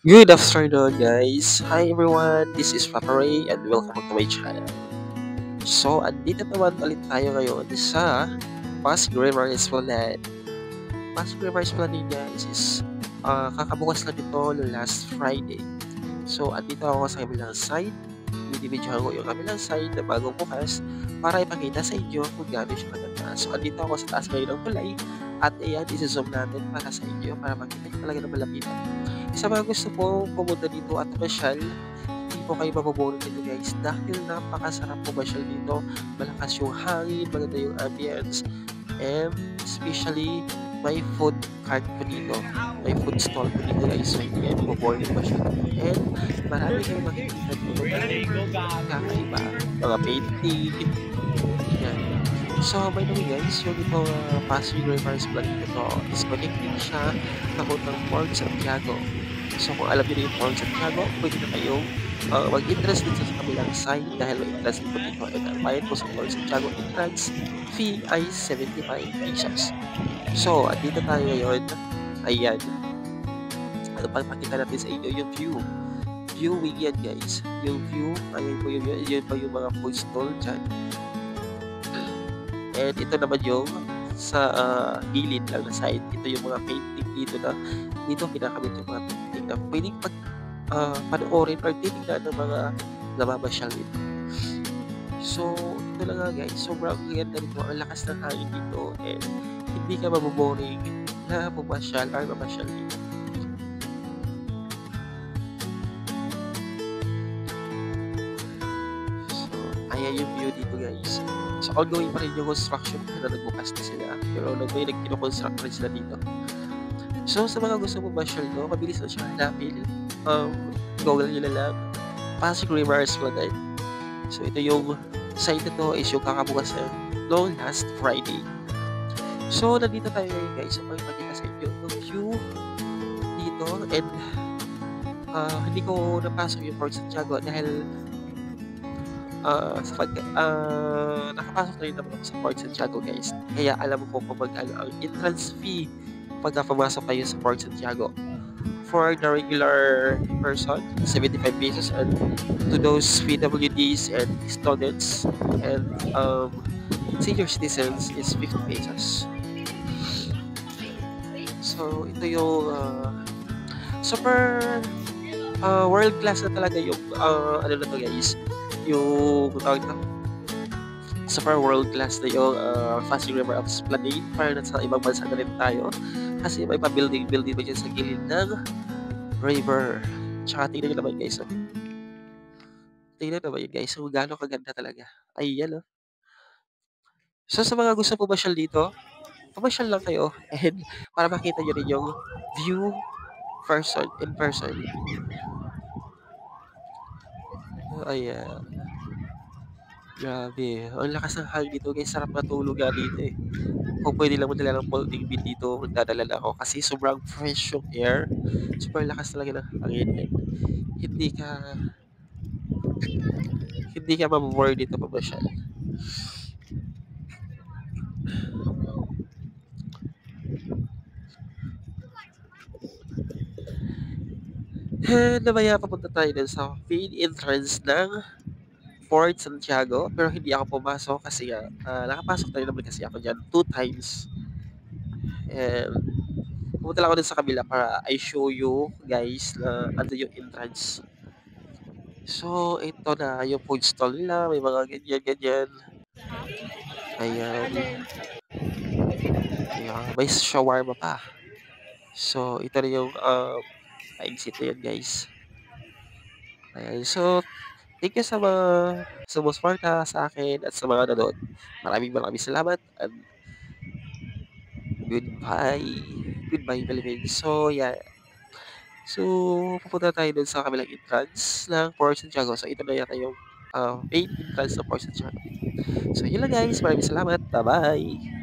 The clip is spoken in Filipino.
Good afternoon, guys. Hi, everyone. This is Papa Ray and welcome to my channel. So, andito naman ulit tayo ngayon sa Pasig River Esplanade. Pasig River Esplanade, guys, is kakabukas lang nito no last Friday. So, andito ako sa kabilang side. Binibidyohan ko yung kabilang side na bagong bukas para ipakita sa inyo kung gaano siya maganda. So, andito ako sa taas ngayon ng tulay at ayan, isi-zoom natin para sa inyo para makita nyo talaga na malapitan. Sa mga gusto po pumunta dito at masyal, hindi po kayo maboboring dito guys dahil napakasarap pumasyal dito. Malakas yung hangin, maganda yung ambience, and especially may food cart po dito. May food stall po dito guys. So hindi kayo maboboring masyal. And marami kayong makikita dito na kakaiba. Mga painting, yan. So, by the way guys, yung itong Pasig Rivers Vlog nito is connecting siya papuntang Port Santiago. So, kung alam niyo na yung Port Santiago, pwede na kayong mag-interest din sa kabilang side dahil may interest din po dito. And ang bayad po sa Port Santiago entrance fee ay 75 pesos. So, andito tayo ngayon. Ayan. Ano pang pakita natin sa inyo yung view. Viewing yan guys. Yung view, ayan po yun pa yung mga food stall dyan. And ito naman yung sa gilid lang na side. Ito yung mga painting dito na dito kinakamit yung mga painting na pwedeng panoorin or titignan ng mga namamasyal dito. So, ito lang nga guys. Sobrang ganda nito. Ang lakas ng hangin dito and hindi ka maboboring na pumasyal or mamasyal dito. So, ayan yung view dito guys. So, ongoing pa rin yung construction na nagbukas na sila. Pero may nag-construct rin sila dito. So, sa mga gusto mo masyal no, mabilis na siya hanapin. Google nyo na lang. Pasig River Esplanade. So, ito yung site na to is yung kakabukas no last Friday. So, nandito tayo ngayon guys. So, makipagkita sa inyo yung view dito. And, hindi ko napasok yung Port Santiago dahil nakapasok na rin naman ako sa Port Santiago guys. Kaya alam ko kung magkano ang entrance fee pagka pumasok kayo sa Port Santiago. For the regular person, 75 pesos, and to those PWDs and students and senior citizens is 50 pesos. So, ito yung super world class na talaga yung ano na to guys, yung tawag na super world class na yung Pasig River Esplanade para na sa ibang bansa na rin tayo kasi may pa-building pa dyan sa gilid ng river. Tsaka tingnan nyo naman guys, oh. Tingnan naman yun guys, kung gaano kaganda talaga. Ayan, oh. So sa mga gusto pumasyal dito, pumasyal lang kayo and para makita nyo rin yung view in person. Ayan. Grabe. Ang lakas ng hangin dito guys. Sarap matulog nga dito eh. Kung pwede lang magdala ng folding bed dito, magdadala na ako. Kasi sobrang fresh yung air. Super lakas talaga ng hangin. Eh. Hindi ka, hindi ka mabobore dito pamasyal. And namaya papunta tayo dun sa main entrance ng Port Santiago. Pero hindi ako pumasok kasi nakapasok tayo naman kasi ako dyan 2 times. And pumunta lang ako dun sa kabila para I show you guys na ano yung entrance. So, ito na yung food stall nila. May mga ganyan-ganyan. Ayan. Ayan. May shawarma pa. So, ito na yung exit na yun, guys. Ayan. So, thank you sa mga sumusuporta sa akin at sa mga nanood. Maraming salamat and goodbye. Goodbye, Philippines. So, yeah. So, pupunta tayo dun sa kabilang entrance ng Port Santiago. So, ito na yata yung main entrance ng Port Santiago. So, yun lang guys. Maraming salamat. Bye-bye.